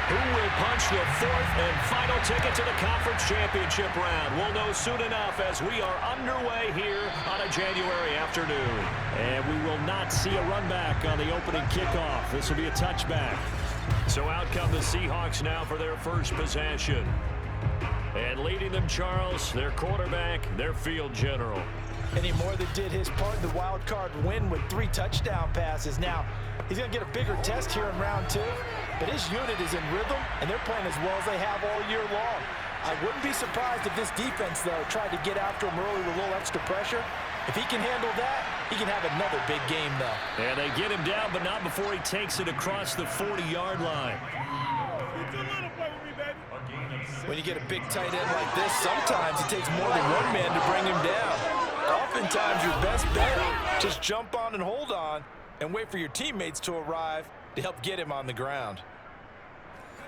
Who will punch the fourth and final ticket to the conference championship round? We'll know soon enough as we are underway here on a January afternoon. And we will not see a run back on the opening kickoff. This will be a touchback. So out come the Seahawks now for their first possession. And leading them, Charles, their quarterback, their field general. And he more than did his part in the wild card win with 3 touchdown passes. Now, he's going to get a bigger test here in round 2, but his unit is in rhythm, and they're playing as well as they have all year long. I wouldn't be surprised if this defense, though, tried to get after him early with a little extra pressure. If he can handle that, he can have another big game, though. And they get him down, but not before he takes it across the 40-yard line. When you get a big tight end like this, sometimes it takes more than one man to bring him down. Oftentimes, your best bet, just jump on and hold on and wait for your teammates to arrive to help get him on the ground.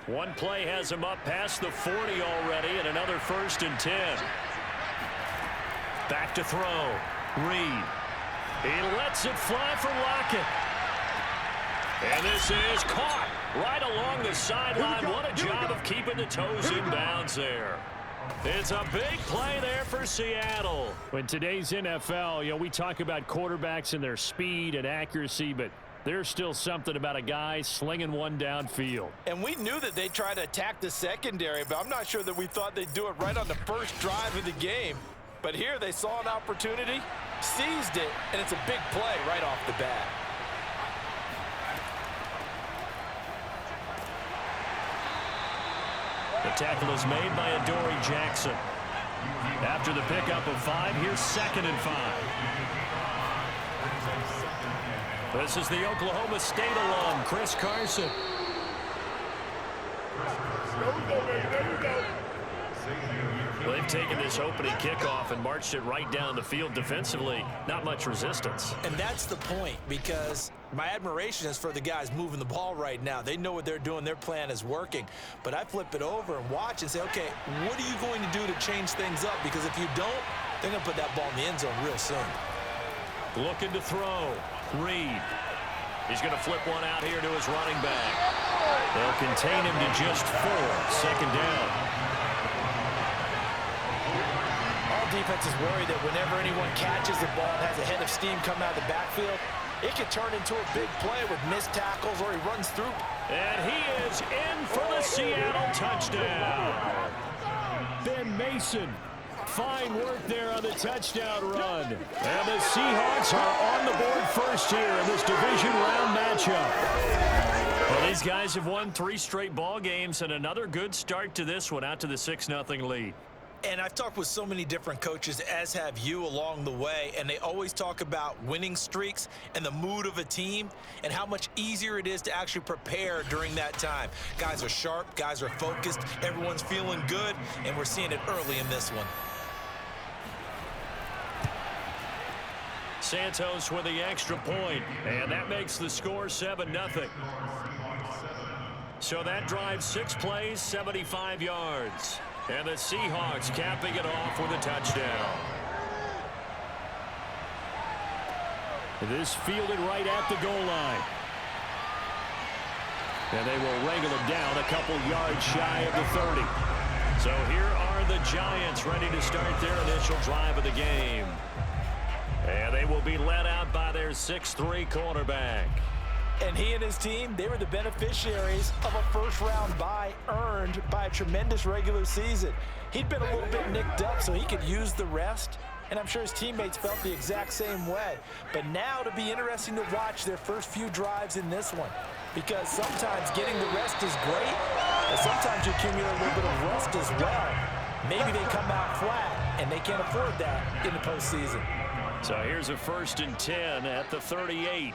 One play has him up past the 40 already, and another 1st and 10. Back to throw. Reed. He lets it fly for Lockett. And this is caught right along the sideline. What a job of keeping the toes in bounds there. It's a big play there for Seattle. In today's NFL, we talk about quarterbacks and their speed and accuracy, but there's still something about a guy slinging one downfield. And we knew that they'd try to attack the secondary, but I'm not sure that we thought they'd do it right on the first drive of the game. But here they saw an opportunity, seized it, and it's a big play right off the bat. The tackle is made by Adoree Jackson. After the pickup of 5, here's 2nd and 5. This is the Oklahoma State alum, Chris Carson. Well, they've taken this opening kickoff and marched it right down the field defensively. Not much resistance. And that's the point, because my admiration is for the guys moving the ball right now. They know what they're doing. Their plan is working. But I flip it over and watch and say, okay, what are you going to do to change things up? Because if you don't, they're going to put that ball in the end zone real soon. Looking to throw. Reed. He's going to flip one out here to his running back. They'll contain him to just 4. 2nd down. Defense is worried that whenever anyone catches the ball and has a head of steam coming out of the backfield, it can turn into a big play with missed tackles or he runs through. And he is in for the Seattle touchdown. Ben Mason. Fine work there on the touchdown run. And the Seahawks are on the board first here in this division round matchup. Well, these guys have won 3 straight ball games and another good start to this one out to the 6-0 lead. And I've talked with so many different coaches, as have you, along the way, and they always talk about winning streaks and the mood of a team and how much easier it is to actually prepare during that time. Guys are sharp, guys are focused, everyone's feeling good, and we're seeing it early in this one. Santos with the extra point, and that makes the score 7-0. So that drives 6 plays, 75 yards. And the Seahawks capping it off with a touchdown. This fielded right at the goal line. And they will wrangle him down a couple yards shy of the 30. So here are the Giants ready to start their initial drive of the game. And they will be led out by their 6'3" quarterback. And he and his team, they were the beneficiaries of a first-round bye earned by a tremendous regular season. He'd been a little bit nicked up, so he could use the rest. And I'm sure his teammates felt the exact same way. But now it'll be interesting to watch their first few drives in this one. Because sometimes getting the rest is great, but sometimes you accumulate a little bit of rust as well. Maybe they come out flat, and they can't afford that in the postseason. So here's a 1st and 10 at the 38.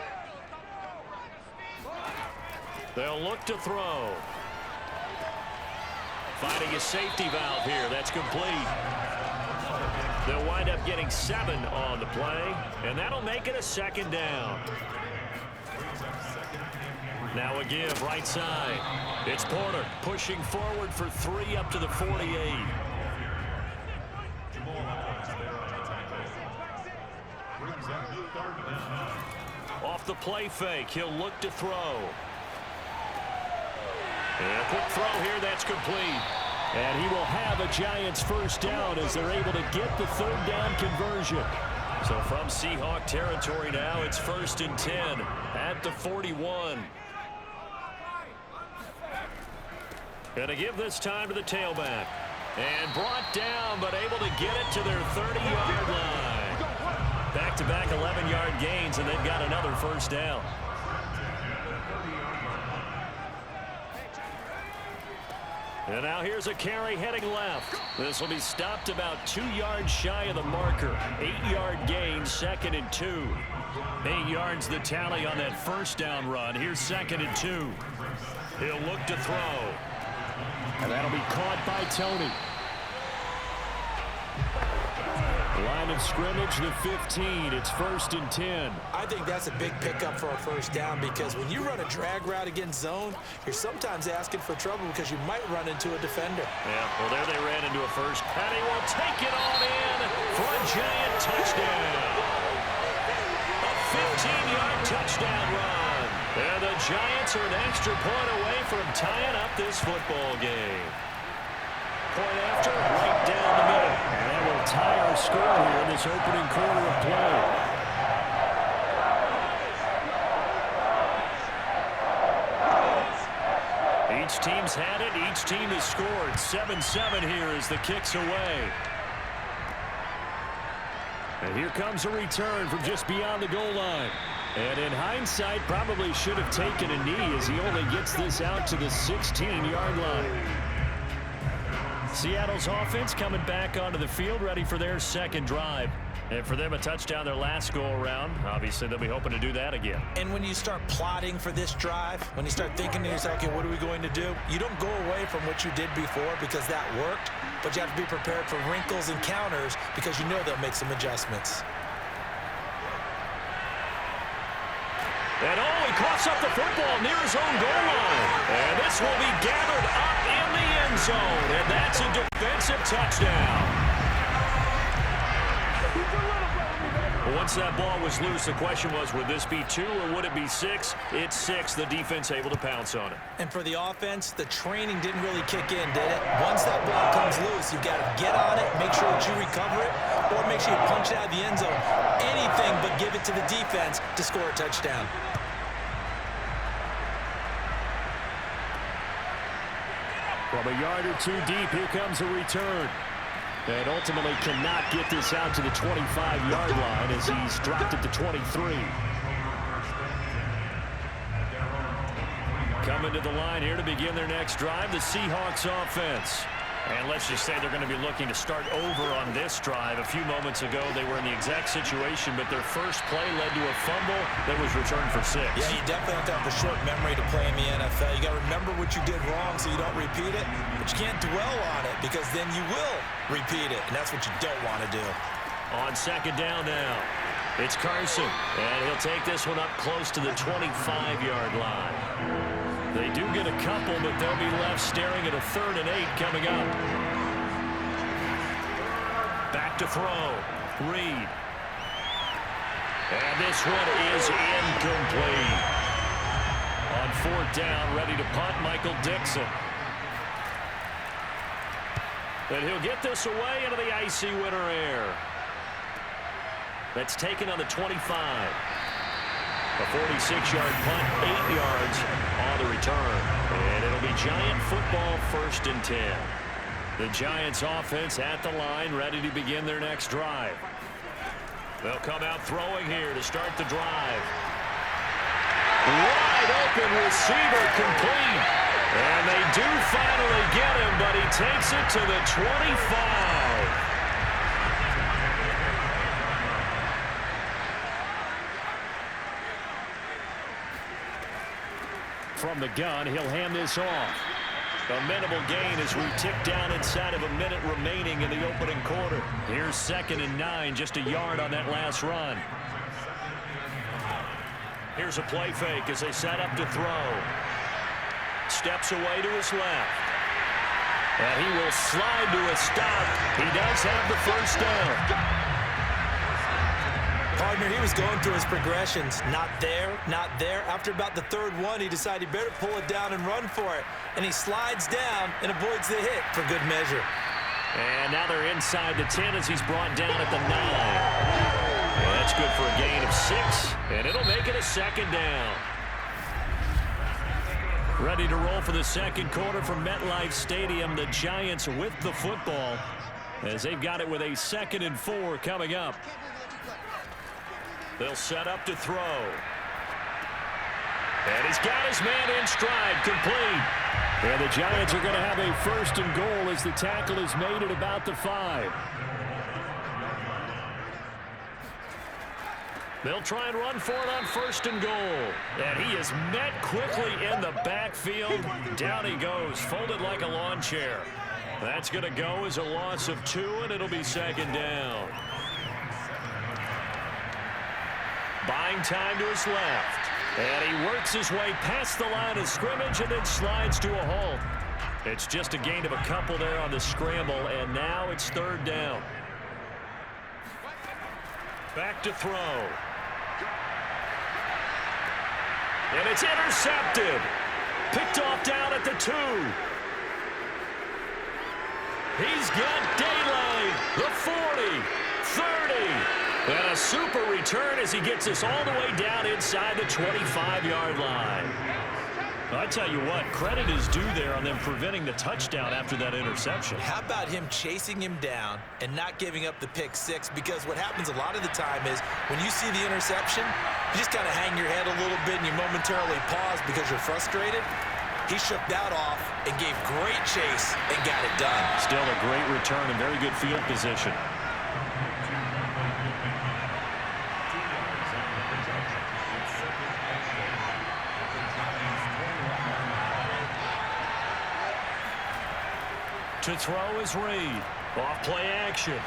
They'll look to throw. Finding a safety valve here. That's complete. They'll wind up getting 7 on the play, and that'll make it a 2nd down. Now a give, right side. It's Porter pushing forward for 3 up to the 48. Off the play fake, he'll look to throw. And a quick throw here that's complete. And he will have a Giants first down as they're able to get the third down conversion. So from Seahawk territory now, it's 1st and 10 at the 41. Going to give this time to the tailback. And brought down, but able to get it to their 30-yard line. Back-to-back 11-yard gains, and they've got another first down. And now here's a carry heading left. This will be stopped about 2 yards shy of the marker. 8-yard gain, 2nd and 2. 8 yards the tally on that first down run. Here's 2nd and 2. He'll look to throw. And that'll be caught by Tony. Line of scrimmage, the 15. It's 1st and 10. I think that's a big pickup for a first down because when you run a drag route against zone, you're sometimes asking for trouble because you might run into a defender. Yeah, well, there they ran into a first. And he will take it on in for a Giant touchdown. A 15-yard touchdown run. And the Giants are an extra point away from tying up this football game. Point after, right down the middle. And that will tie our score here in this opening quarter of play. Each team's had it. Each team has scored. 7-7 here as the kick's away. And here comes a return from just beyond the goal line. And in hindsight, probably should have taken a knee as he only gets this out to the 16-yard line. Seattle's offense coming back onto the field, ready for their second drive. And for them, a touchdown their last go-around. Obviously, they'll be hoping to do that again. And when you start plotting for this drive, when you start thinking to yourself, okay, what are we going to do? You don't go away from what you did before because that worked, but you have to be prepared for wrinkles and counters because you know they'll make some adjustments. And he coughs up the football near his own goal line. And this will be gathered up in the end zone. And that's a defensive touchdown. Once that ball was loose, the question was, would this be 2 or would it be 6? It's 6. The defense able to pounce on it. And for the offense, the training didn't really kick in, did it? Once that ball comes loose, you've got to get on it, make sure that you recover it, or make sure you punch it out of the end zone. Anything but give it to the defense to score a touchdown. From a yard or 2 deep, here comes a return. And ultimately cannot get this out to the 25-yard line as he's dropped it to 23. Coming to the line here to begin their next drive, the Seahawks offense. And let's just say they're going to be looking to start over on this drive. A few moments ago, they were in the exact situation, but their first play led to a fumble that was returned for 6. Yeah, you definitely have to have a short memory to play in the NFL. You got to remember what you did wrong so you don't repeat it, but you can't dwell on it because then you will repeat it, and that's what you don't want to do. On second down now, it's Carson, and he'll take this one up close to the 25-yard line. They do get a couple, but they'll be left staring at a 3rd and 8 coming up. Back to throw. Reed. And this one is incomplete. On 4th down, ready to punt, Michael Dixon. And he'll get this away into the icy winter air. That's taken on the 25. A 46-yard punt, 8 yards on the return. And it'll be Giant football 1st and 10. The Giants offense at the line, ready to begin their next drive. They'll come out throwing here to start the drive. Wide open receiver complete. And they do finally get him, but he takes it to the 25. From the gun, he'll hand this off. A minimal gain as we tick down inside of a minute remaining in the opening quarter. Here's 2nd and 9, just a yard on that last run. Here's a play fake as they set up to throw. Steps away to his left. And he will slide to a stop. He does have the first down. partner. He was going through his progressions. Not there, not there. After about the third one, he decided he better pull it down and run for it. And he slides down and avoids the hit for good measure. And now they're inside the 10 as he's brought down at the 9. And that's good for a gain of 6, and it'll make it a second down. Ready to roll for the second quarter from MetLife Stadium. The Giants with the football as they've got it with a 2nd and 4 coming up. They'll set up to throw. And he's got his man in stride, complete. And the Giants are going to have a 1st and goal as the tackle is made at about the 5. They'll try and run for it on 1st and goal. And he is met quickly in the backfield. Down he goes, folded like a lawn chair. That's going to go as a loss of 2, and it'll be 2nd down. Buying time to his left. And he works his way past the line of scrimmage and then slides to a halt. It's just a gain of a couple there on the scramble, and now it's 3rd down. Back to throw. And it's intercepted. Picked off down at the 2. He's got daylight. The 40, 30. And a super return as he gets us all the way down inside the 25-yard line. I tell you what, credit is due there on them preventing the touchdown after that interception. How about him chasing him down and not giving up the pick 6? Because what happens a lot of the time is when you see the interception, you just kind of hang your head a little bit and you momentarily pause because you're frustrated. He shook that off and gave great chase and got it done. Still a great return and very good field position. To throw is Reed. Off play action.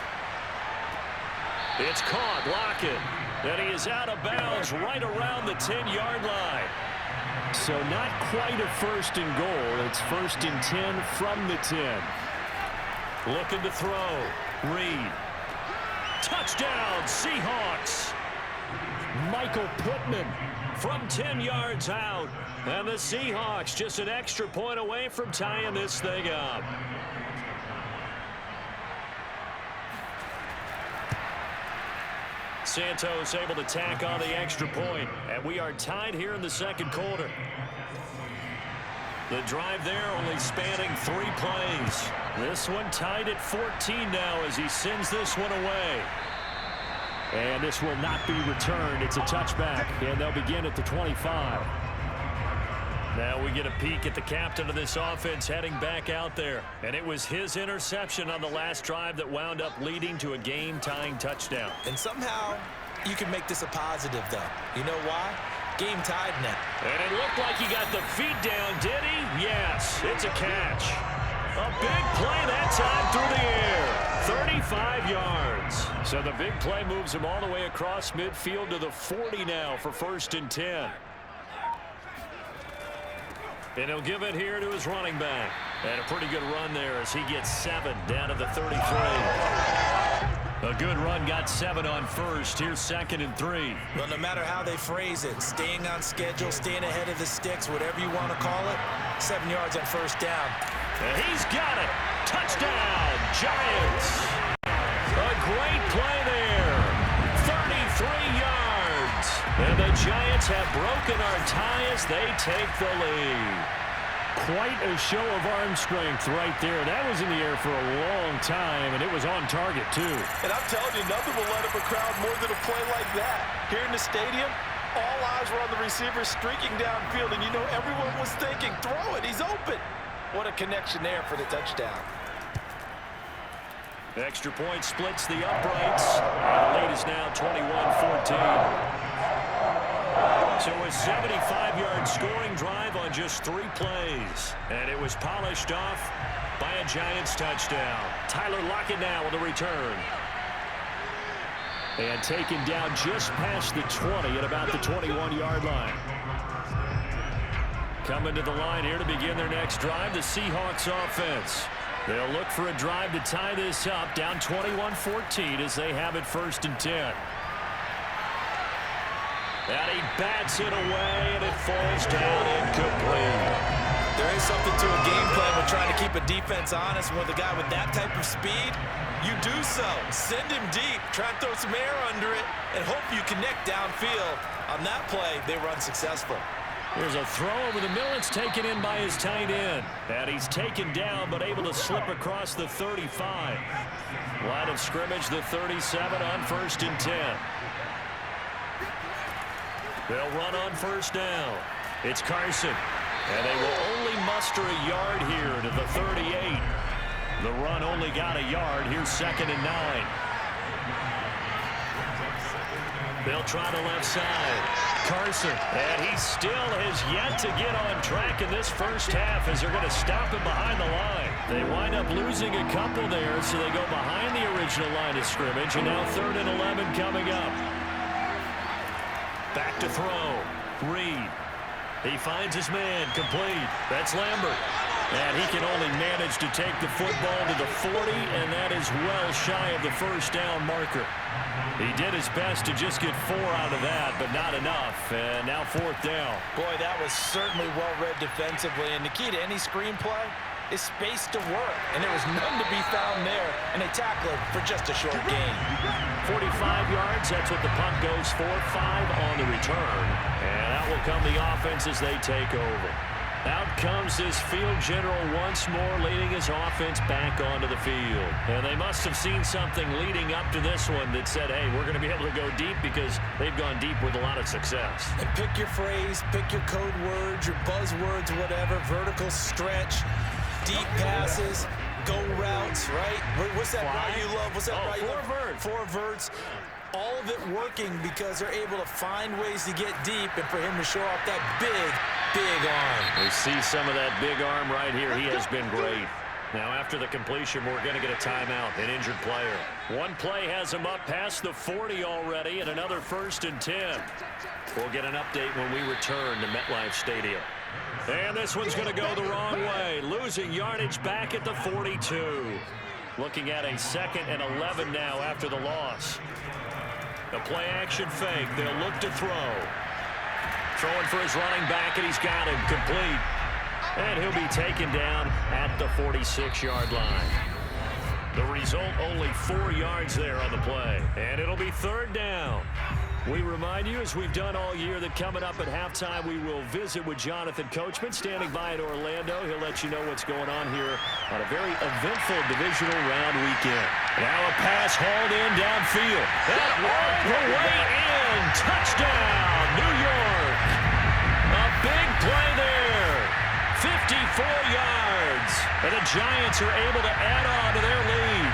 It's caught. Lockett. And he is out of bounds right around the 10-yard line. So not quite a 1st and goal. It's 1st and 10 from the 10. Looking to throw. Reed. Touchdown, Seahawks. Michael Pittman from 10 yards out. And the Seahawks just an extra point away from tying this thing up. Santos able to tack on the extra point, and we are tied here in the 2nd quarter. The drive there only spanning 3 plays. This one tied at 14 now as he sends this one away. And this will not be returned. It's a touchback, and they'll begin at the 25. Now we get a peek at the captain of this offense heading back out there. And it was his interception on the last drive that wound up leading to a game-tying touchdown. And somehow you can make this a positive, though. You know why? Game tied now. And it looked like he got the feet down, did he? Yes, it's a catch. A big play that time through the air. 35 yards. So the big play moves him all the way across midfield to the 40 now for 1st and 10. And he'll give it here to his running back. And a pretty good run there as he gets 7 down to the 33. A good run, got 7 on 1st. Here's 2nd and 3. Well, no matter how they phrase it, staying on schedule, staying ahead of the sticks, whatever you want to call it, 7 yards on 1st down. And he's got it. Touchdown, Giants. A great play there. 33 yards. And the Giants have broken our tie as they take the lead. Quite a show of arm strength right there. That was in the air for a long time, and it was on target, too. And I'm telling you, nothing will let up a crowd more than a play like that. Here in the stadium, all eyes were on the receiver streaking downfield, and you know everyone was thinking, throw it, he's open. What a connection there for the touchdown. Extra point splits the uprights. And the lead is now 21-14. So a 75-yard scoring drive on just 3 plays. And it was polished off by a Giants touchdown. Tyler Lockett now with a return. And taken down just past the 20 at about the 21-yard line. Coming to the line here to begin their next drive, the Seahawks offense. They'll look for a drive to tie this up, down 21-14 as they have it 1st and 10. And he bats it away, and it falls down incomplete. There is something to a game plan with trying to keep a defense honest. With a guy with that type of speed, you do so. Send him deep, try and throw some air under it, and hope you connect downfield. On that play, they were unsuccessful. Here's a throw over the middle. It's taken in by his tight end. And he's taken down, but able to slip across the 35. Line of scrimmage, the 37 on 1st and 10. They'll run on 1st down. It's Carson. And they will only muster a yard here to the 38. The run only got a yard. Here's 2nd and 9. They'll try the left side. Carson. And he still has yet to get on track in this first half as they're going to stop him behind the line. They wind up losing a couple there, so they go behind the original line of scrimmage. And now 3rd and 11 coming up. Back to throw. Reed. He finds his man, complete. That's Lambert. And he can only manage to take the football to the 40, and that is well shy of the 1st down marker. He did his best to just get 4 out of that, but not enough. And now 4th down. Boy, that was certainly well-read defensively. And the key to any screenplay is space to work. And there was none to be found there. And they tackle it for just a short gain. 45 yards, that's what the punt goes for. 5 on the return. And out will come the offense as they take over. Out comes this field general once more, leading his offense back onto the field. And they must have seen something leading up to this one that said, hey, we're going to be able to go deep, because they've gone deep with a lot of success. And pick your phrase, pick your code words, your buzzwords, whatever, vertical stretch, deep passes, go routes, right? What's that route you love? What's that route you love? 4 verts. 4 verts. All of it working because they're able to find ways to get deep, and for him to show off that big arm. We see some of that big arm right here. He has been great. Now, after the completion, we're going to get a timeout, an injured player. One play has him up past the 40 already, and another 1st and 10. We'll get an update when we return to MetLife Stadium. And this one's going to go the wrong way. Losing yardage back at the 42. Looking at a 2nd and 11 now after the loss. The play-action fake. They'll look to throw. Throwing for his running back, and he's got him complete. And he'll be taken down at the 46-yard line. The result, only 4 yards there on the play. And it'll be 3rd down. We remind you, as we've done all year, that coming up at halftime, we will visit with Jonathan Coachman, standing by in Orlando. He'll let you know what's going on here on a very eventful divisional round weekend. Now a pass hauled in downfield. That all the way in. Touchdown, New York. A big play there. 54 yards. And the Giants are able to add on to their lead.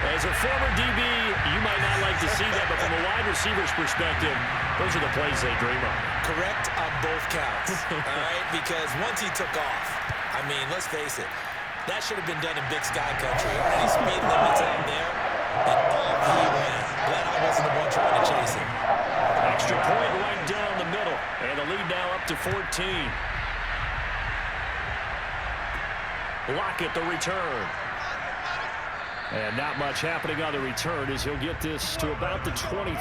As a former DB, you might not like to see that, but from a wide receiver's perspective, those are the plays they dream of. Correct on both counts, all right? Because once he took off, I mean, let's face it, that should have been done in Big Sky Country. Already speed limits out there, and off he went. Glad I wasn't the one trying to chase him. Extra point right down the middle, and the lead now up to 14. Lockett the return. And not much happening on the return as he'll get this to about the 23.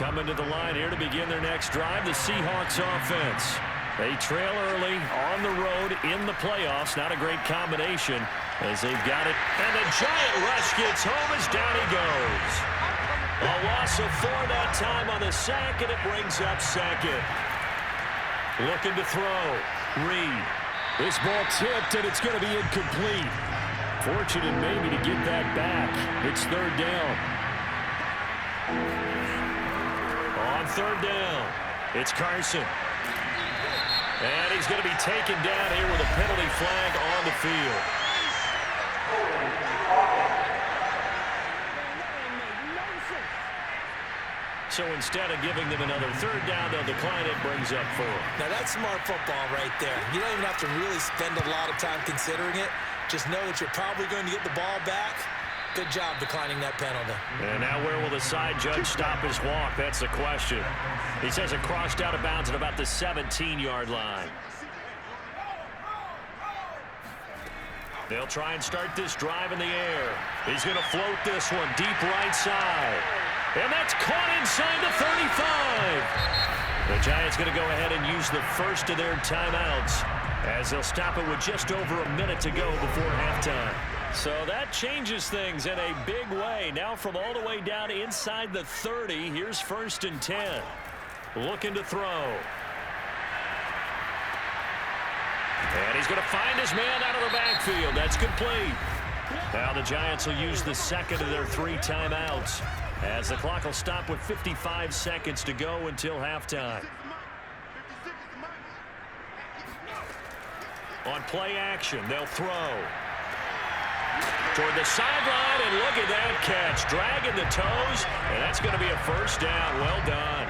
Coming to the line here to begin their next drive, the Seahawks offense. They trail early on the road in the playoffs. Not a great combination as they've got it. And the giant rush gets home as down he goes. A loss of 4 that time on the sack, and it brings up 2nd. Looking to throw. Reed. This ball tipped, and it's going to be incomplete. Fortunate maybe to get that back. It's 3rd down. On 3rd down, it's Carson. And he's going to be taken down here with a penalty flag on the field. So instead of giving them another 3rd down, they'll decline it, brings up 4. Now, that's smart football right there. You don't even have to really spend a lot of time considering it. Just know that you're probably going to get the ball back. Good job declining that penalty. And now where will the side judge stop his walk? That's the question. He says it crossed out of bounds at about the 17-yard line. They'll try and start this drive in the air. He's going to float this one deep right side. And that's caught inside the 35. The Giants going to go ahead and use the first of their timeouts as they'll stop it with just over a minute to go before halftime. So that changes things in a big way. Now from all the way down inside the 30, here's 1st and 10. Looking to throw. And he's going to find his man out of the backfield. That's complete. Now the Giants will use the second of their 3 timeouts as the clock will stop with 55 seconds to go until halftime. On play action, they'll throw. Toward the sideline, and look at that catch. Dragging the toes, and that's going to be a first down. Well done.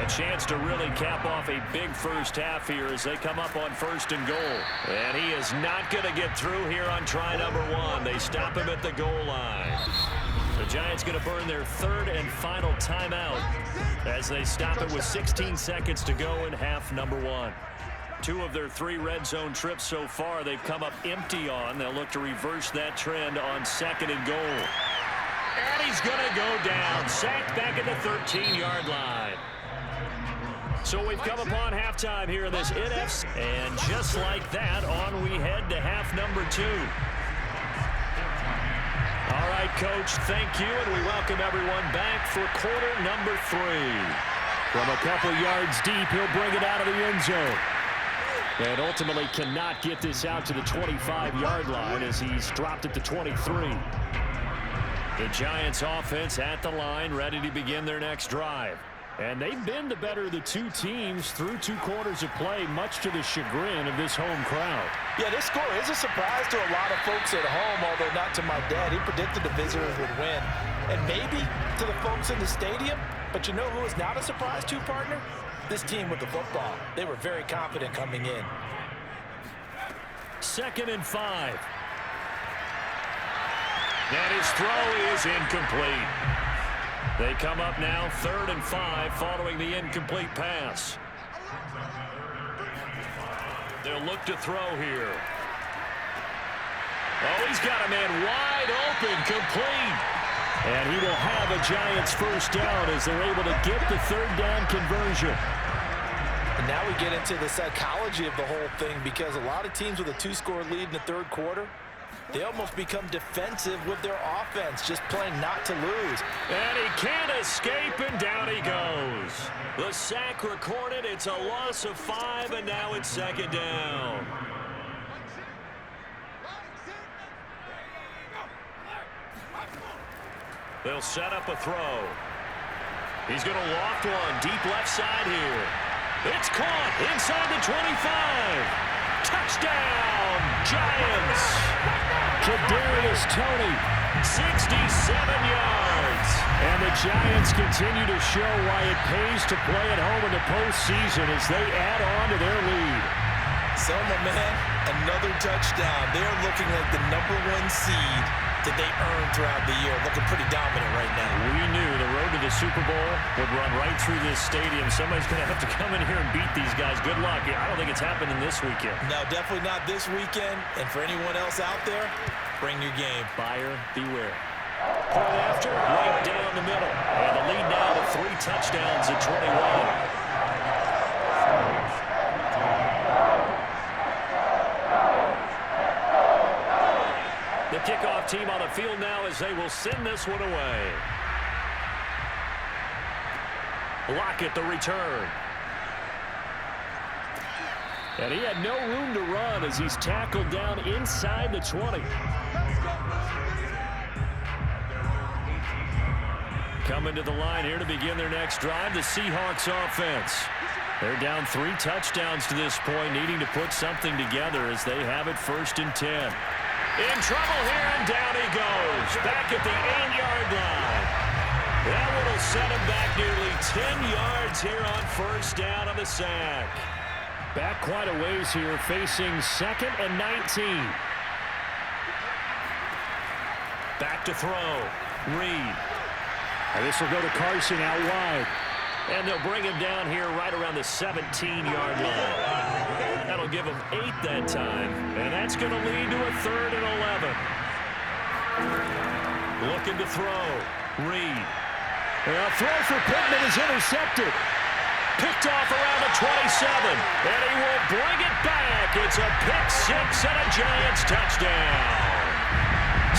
A chance to really cap off a big first half here as they come up on 1st and goal. And he is not going to get through here on try number 1. They stop him at the goal line. The Giants going to burn their 3rd and final timeout as they stop it with 16 seconds to go in half number 1. 2 of their 3 red zone trips so far they've come up empty on. They'll look to reverse that trend on 2nd and goal. And he's going to go down. Sacked back at the 13-yard line. So we've come upon halftime here in this NFC. And just like that, on we head to half number 2. All right, Coach, thank you, and we welcome everyone back for quarter number 3. From a couple yards deep, he'll bring it out of the end zone. And ultimately cannot get this out to the 25-yard line as he's dropped it to 23. The Giants offense at the line, ready to begin their next drive. And they've been the better of the 2 teams through 2 quarters of play, much to the chagrin of this home crowd. Yeah, this score is a surprise to a lot of folks at home, although not to my dad. He predicted the visitors would win. And maybe to the folks in the stadium, but you know who is not a surprise to, partner? This team with the football. They were very confident coming in. 2nd and 5. And his throw is incomplete. They come up now 3rd and 5 following the incomplete pass. They'll look to throw here. Oh, he's got a man wide open, complete. And he will have a Giants first down as they're able to get the 3rd down conversion. And now we get into the psychology of the whole thing, because a lot of teams with a 2-score lead in the 3rd quarter, they almost become defensive with their offense, just playing not to lose. And he can't escape, and down he goes. The sack recorded. It's a loss of 5, and now it's 2nd down. They'll set up a throw. He's going to loft one deep left side here. It's caught inside the 25. Touchdown, Giants. Kadarius Toney, 67 yards. And the Giants continue to show why it pays to play at home in the postseason as they add on to their lead. So, my man, another touchdown. They're looking like the #1 seed that they earned throughout the year. Looking pretty dominant right now. We knew the road to the Super Bowl would run right through this stadium. Somebody's going to have to come in here and beat these guys. Good luck. I don't think it's happening this weekend. No, definitely not this weekend. And for anyone else out there, bring your game. Buyer beware. Point after, right down the middle. And the lead now to 3 touchdowns at 21. The kickoff team on the field now as they will send this one away. Lockett the return. And he had no room to run as he's tackled down inside the 20. Coming to the line here to begin their next drive, the Seahawks offense. They're down 3 touchdowns to this point, needing to put something together as they have it 1st and 10. In trouble here, and down he goes. Back at the 8-yard line. That one will set him back nearly 10 yards here on 1st down on the sack. Back quite a ways here, facing 2nd and 19. Back to throw. Reed. And this will go to Carson out wide. And they'll bring him down here right around the 17-yard line. That'll give him 8 that time. And that's going to lead to a 3rd and 11. Looking to throw. Reed. A throw for Pittman is intercepted. Picked off around the 27, and he will bring it back. It's a pick six and a Giants touchdown.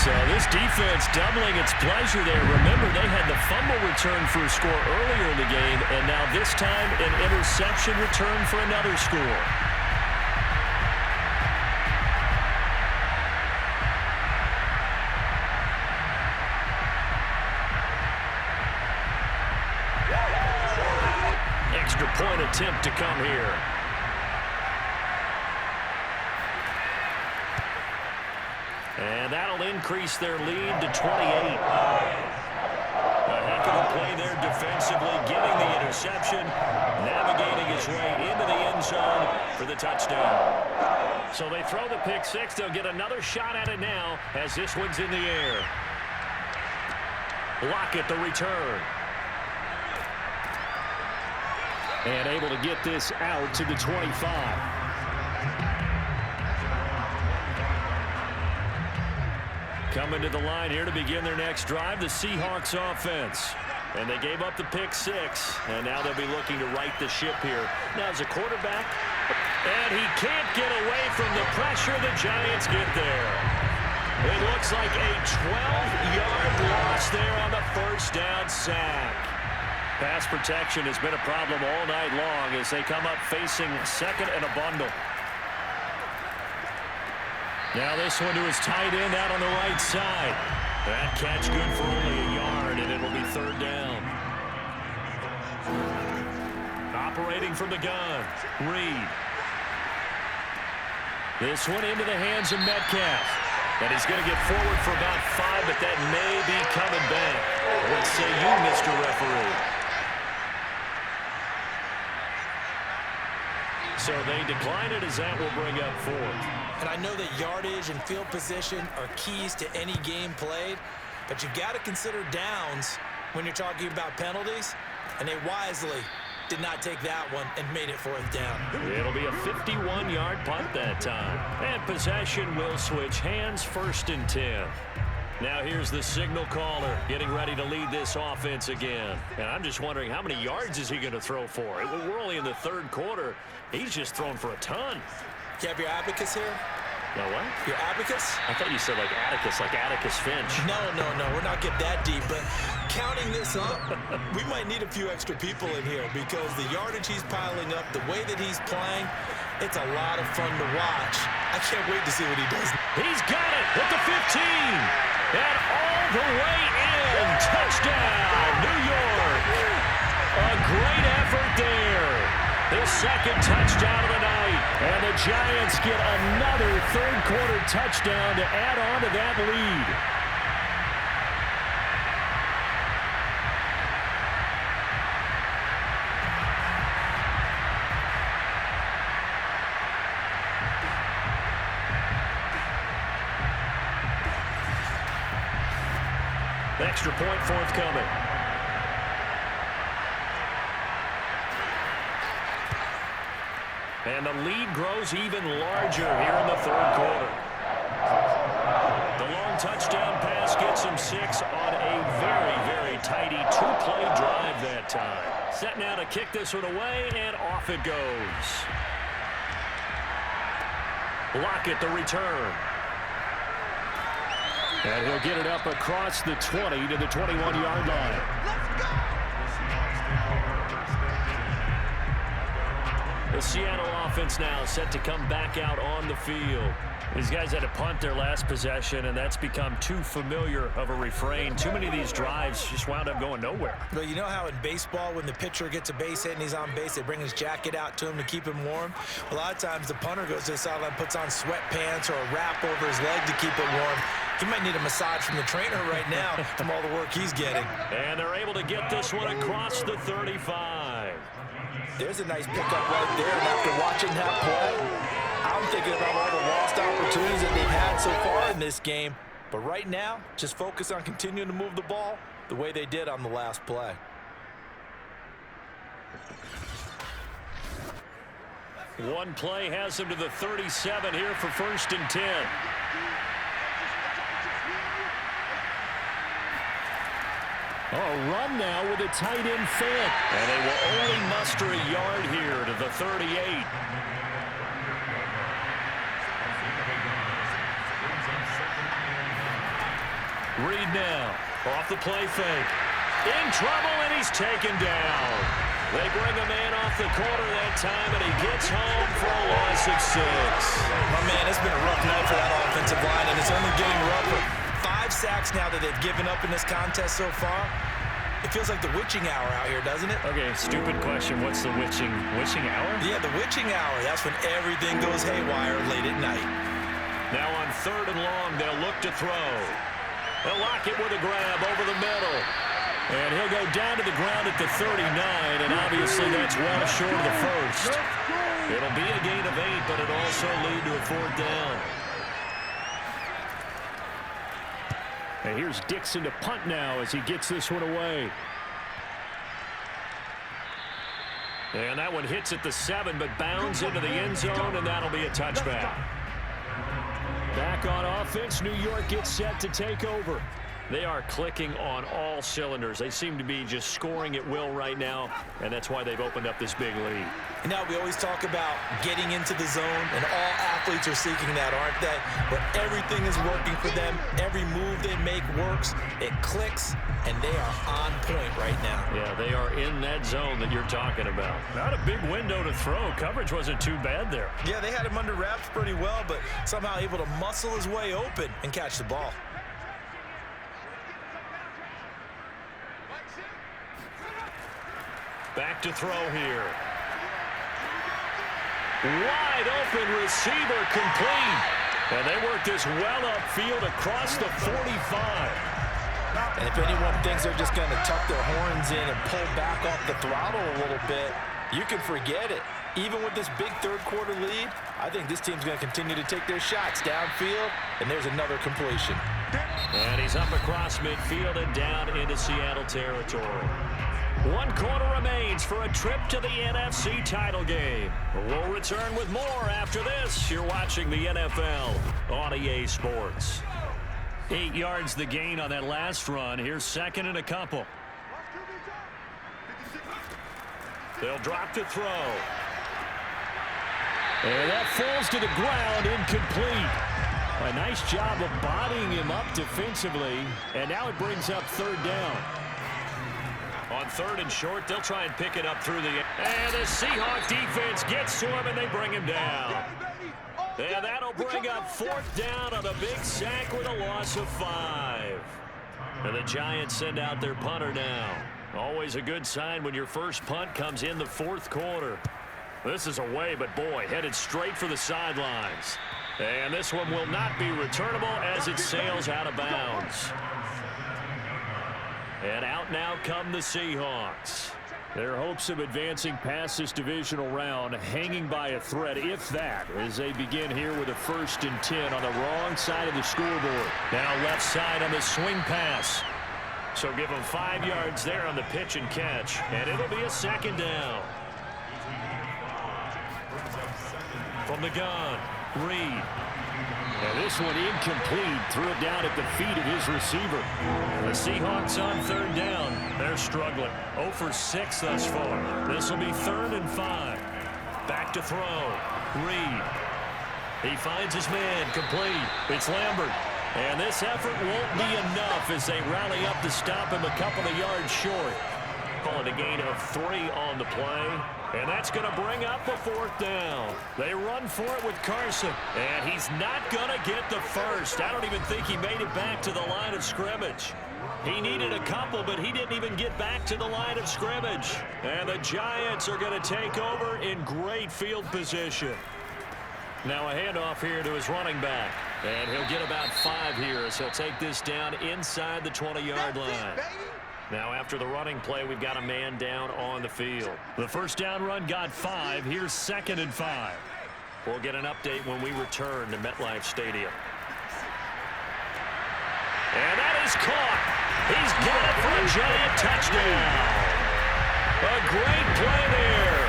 So this defense doubling its pleasure there. Remember, they had the fumble return for a score earlier in the game, and now this time an interception return for another score. Extra point attempt to come here. And that'll increase their lead to 28. A heck of a play there defensively, getting the interception, navigating his way into the end zone for the touchdown. So they throw the pick six. They'll get another shot at it now as this one's in the air. Lockett the return. And able to get this out to the 25. Coming to the line here to begin their next drive, the Seahawks offense. And they gave up the pick six, and now they'll be looking to right the ship here. Now as a quarterback, and he can't get away from the pressure. The Giants get there. It looks like a 12-yard loss there on the first down sack. Pass protection has been a problem all night long as they come up facing second and a bundle. Now this one to his tight end out on the right side. That catch good for only a yard, and it'll be third down. Operating from the gun, Reed. This one into the hands of Metcalf. And he's going to get forward for about 5, but that may be coming back. What say you, Mr. Referee? So they decline it as that will bring up fourth. And I know that yardage and field position are keys to any game played, but you've got to consider downs when you're talking about penalties, and they wisely did not take that one and made it fourth down. It'll be a 51-yard punt that time. And possession will switch hands, 1st and 10. Now here's the signal caller getting ready to lead this offense again. And I'm just wondering, how many yards is he going to throw for? We're only in the third quarter. He's just thrown for a ton. You have your abacus here? No, what? Your abacus? I thought you said like Atticus Finch. No. We're not getting that deep. But counting this up, we might need a few extra people in here because the yardage he's piling up, the way that he's playing, it's a lot of fun to watch. I can't wait to see what he does. He's got it at the 15. And all the way in. Touchdown, New York. A great effort there. His second touchdown of the night. And the Giants get another third-quarter touchdown to add on to that lead. Extra point forthcoming. And the lead grows even larger here in the third quarter. The long touchdown pass gets him 6 on a very, very tidy 2-play drive that time. Set now to kick this one away, and off it goes. Lockett the return. And he'll get it up across the 20 to the 21-yard line. Let's go! The Seattle offense now set to come back out on the field. These guys had to punt their last possession, and that's become too familiar of a refrain. Too many of these drives just wound up going nowhere. Well, you know how in baseball, when the pitcher gets a base hit and he's on base, they bring his jacket out to him to keep him warm? A lot of times the punter goes to the sideline, puts on sweatpants or a wrap over his leg to keep it warm. He might need a massage from the trainer right now from all the work he's getting. And they're able to get this one across the 35. There's a nice pickup right there, and after watching that play, I'm thinking about all the lost opportunities that they've had so far in this game. But right now, just focus on continuing to move the ball the way they did on the last play. One play has them to the 37 here for 1st and 10. A run now with a tight end fit. And they will only muster a yard here to the 38. Reed now, off the play fake. In trouble, and he's taken down. They bring a man off the corner that time, and he gets home for a loss of 6. My man, it's been a rough night for that offensive line, and it's only getting rougher. 5 sacks now that they've given up in this contest so far. It feels like the witching hour out here, doesn't it? Okay, stupid question. What's the witching hour? Yeah, the witching hour. That's when everything goes haywire late at night. Now on 3rd and long, they'll look to throw. They'll lock it with a grab over the middle. And he'll go down to the ground at the 39, and obviously that's well short of the first. It'll be a gain of 8, but it'll also lead to a 4th down. And here's Dixon to punt now as he gets this one away. And that one hits at the 7, but bounds into the end zone, and that'll be a touchback. Back on offense, New York gets set to take over. They are clicking on all cylinders. They seem to be just scoring at will right now, and that's why they've opened up this big lead. And now we always talk about getting into the zone, and all athletes are seeking that, aren't they? Where everything is working for them. Every move they make works. It clicks, and they are on point right now. Yeah, they are in that zone that you're talking about. Not a big window to throw. Coverage wasn't too bad there. Yeah, they had him under wraps pretty well, but somehow able to muscle his way open and catch the ball. Back to throw here. Wide open receiver complete. And they work this well upfield across the 45. And if anyone thinks they're just going to tuck their horns in and pull back off the throttle a little bit, you can forget it. Even with this big 3rd quarter lead, I think this team's going to continue to take their shots downfield, and there's another completion. And he's up across midfield and down into Seattle territory. 1 quarter remains for a trip to the NFC title game. We'll return with more after this. You're watching the NFL on EA Sports. 8 yards the gain on that last run. Here's 2nd and a couple. They'll drop to throw. And that falls to the ground, incomplete. A nice job of bodying him up defensively, and now it brings up 3rd down. On 3rd and short, they'll try and pick it up through the... And the Seahawks defense gets to him, and they bring him down. And that'll bring up 4th down on a big sack with a loss of 5. And the Giants send out their punter now. Always a good sign when your first punt comes in the 4th quarter. This is away, but boy, headed straight for the sidelines. And this one will not be returnable as it sails out of bounds. And out now come the Seahawks. Their hopes of advancing past this divisional round hanging by a thread, if that, as they begin here with a 1st and 10 on the wrong side of the scoreboard. Now left side on the swing pass. So give them 5 yards there on the pitch and catch. And it'll be a 2nd down. From the gun, Reed. And this one incomplete. Threw it down at the feet of his receiver. The Seahawks on 3rd down. They're struggling. 0 for 6 thus far. This will be 3rd and 5. Back to throw. Reed. He finds his man. Complete. It's Lambert. And this effort won't be enough as they rally up to stop him a couple of yards short. Call it a gain of 3 on the play. And that's going to bring up a 4th down. They run for it with Carson. And he's not going to get the first. I don't even think he made it back to the line of scrimmage. He needed a couple, but he didn't even get back to the line of scrimmage. And the Giants are going to take over in great field position. Now a handoff here to his running back. And he'll get about 5 here as he'll take this down inside the 20-yard line. Now after the running play, we've got a man down on the field. The 1st down run got 5. Here's 2nd and 5. We'll get an update when we return to MetLife Stadium. And that is caught. He's got it for a giant touchdown. A great play there.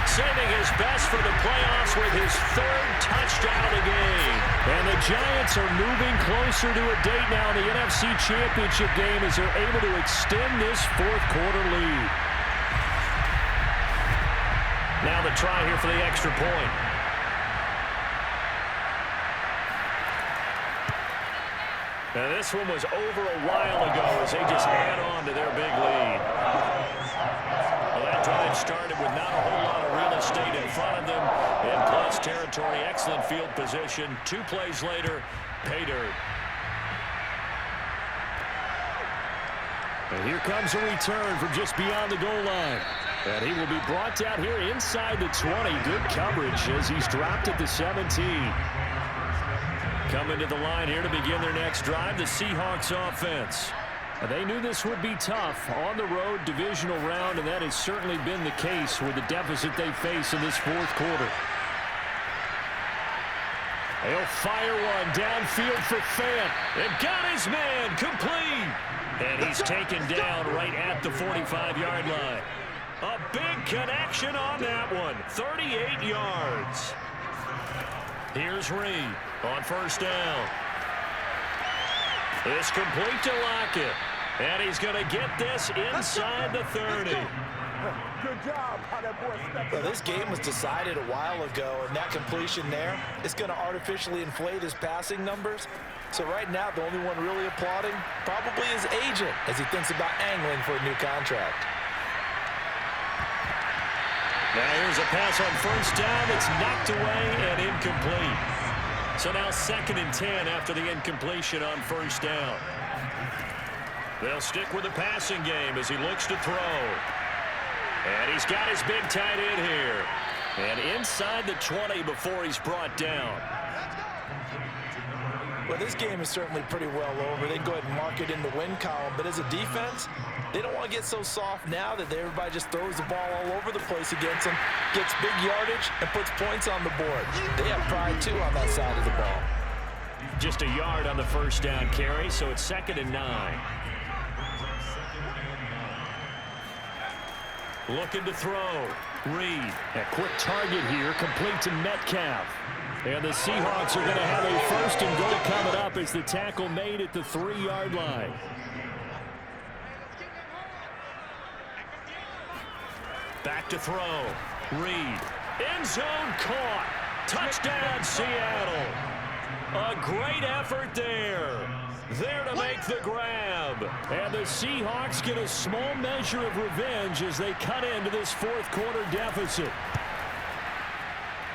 Saving his best for the playoffs with his 3rd touchdown of the game. And the Giants are moving closer to a date now in the NFC Championship game as they're able to extend this fourth quarter lead. Now the try here for the extra point. Now this one was over a while ago as they just add on to their big lead. Well, that drive started with not a whole lot of real estate in front of them. In plus territory, excellent field position. 2 plays later, pay dirt. And here comes a return from just beyond the goal line. And he will be brought down here inside the 20. Good coverage as he's dropped at the 17. Coming to the line here to begin their next drive, the Seahawks offense. They knew this would be tough on the road, divisional round, and that has certainly been the case with the deficit they face in this fourth quarter. He'll fire one downfield for Fant. And got his man complete. And he's taken down right at the 45-yard line. A big connection on that one. 38 yards. Here's Reed on first down. It's complete to Lockett. And he's going to get this inside the 30. Good job. Well, this game was decided a while ago, and that completion there is going to artificially inflate his passing numbers. So right now, the only one really applauding probably his agent as he thinks about angling for a new contract. Now here's a pass on first down. It's knocked away and incomplete. So now 2nd and 10 after the incompletion on first down. They'll stick with the passing game as he looks to throw. And he's got his big tight end here. And inside the 20 before he's brought down. Well, this game is certainly pretty well over. They can go ahead and mark it in the win column. But as a defense, they don't want to get so soft now that everybody just throws the ball all over the place against them, gets big yardage, and puts points on the board. They have pride, too, on that side of the ball. Just a yard on the first down carry, so it's 2nd and 9. Looking to throw. Reed. A quick target here, complete to Metcalf. And the Seahawks are going to have a 1st and goal coming up as the tackle made at the 3-yard line. Back to throw. Reed. End zone caught. Touchdown, Seattle. A great effort there. There to make the grab. And the Seahawks get a small measure of revenge as they cut into this fourth quarter deficit.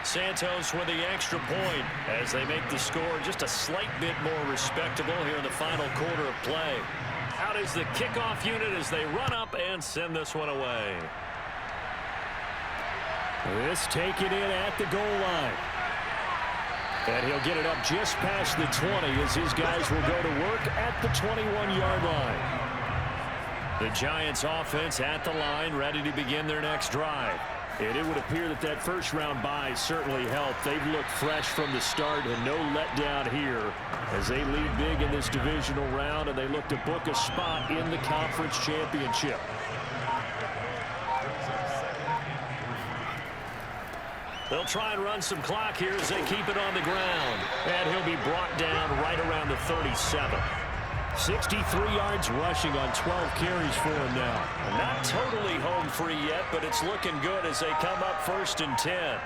Santos with the extra point as they make the score just a slight bit more respectable here in the final quarter of play. Out is the kickoff unit as they run up and send this one away. This taken in at the goal line. And he'll get it up just past the 20 as his guys will go to work at the 21-yard line. The Giants offense at the line, ready to begin their next drive. And it would appear that that first-round bye certainly helped. They've looked fresh from the start and no letdown here as they lead big in this divisional round and they look to book a spot in the conference championship. They'll try and run some clock here as they keep it on the ground. And he'll be brought down right around the 37. 63 yards rushing on 12 carries for him now. Not totally home free yet, but it's looking good as they come up 1st and 10.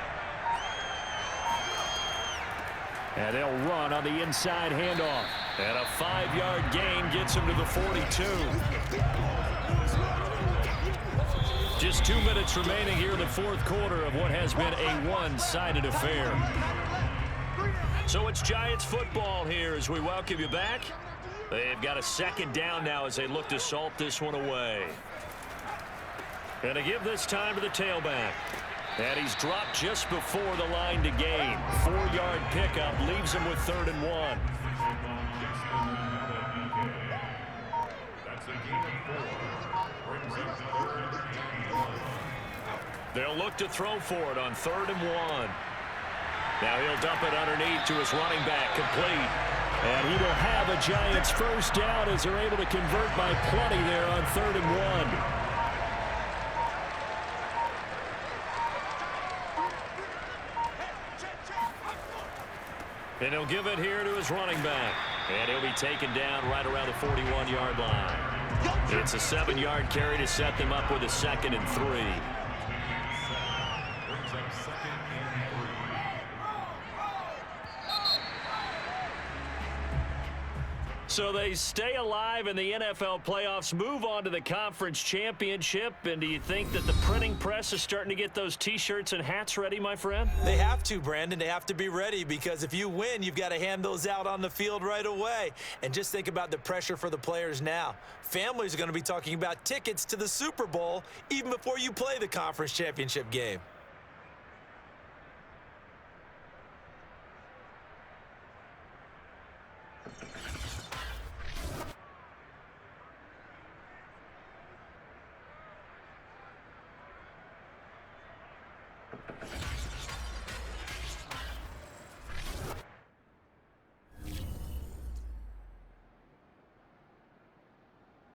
And they'll run on the inside handoff. And a 5-yard gain gets him to the 42. Just 2 minutes remaining here in the fourth quarter of what has been a one-sided affair. So it's Giants football here as we welcome you back. They've got a 2nd down now as they look to salt this one away. And to give this time to the tailback. And he's dropped just before the line to gain. 4-yard pickup leaves him with 3rd and 1. They'll look to throw for it on 3rd and 1. Now he'll dump it underneath to his running back, complete. And he will have a Giants first down as they're able to convert by plenty there on 3rd and 1. And he'll give it here to his running back. And he'll be taken down right around the 41-yard line. It's a 7-yard carry to set them up with a 2nd and 3. So they stay alive in the NFL playoffs, move on to the conference championship. And do you think that the printing press is starting to get those T-shirts and hats ready, my friend? They have to, Brandon. They have to be ready because if you win, you've got to hand those out on the field right away. And just think about the pressure for the players now. Families are going to be talking about tickets to the Super Bowl even before you play the conference championship game.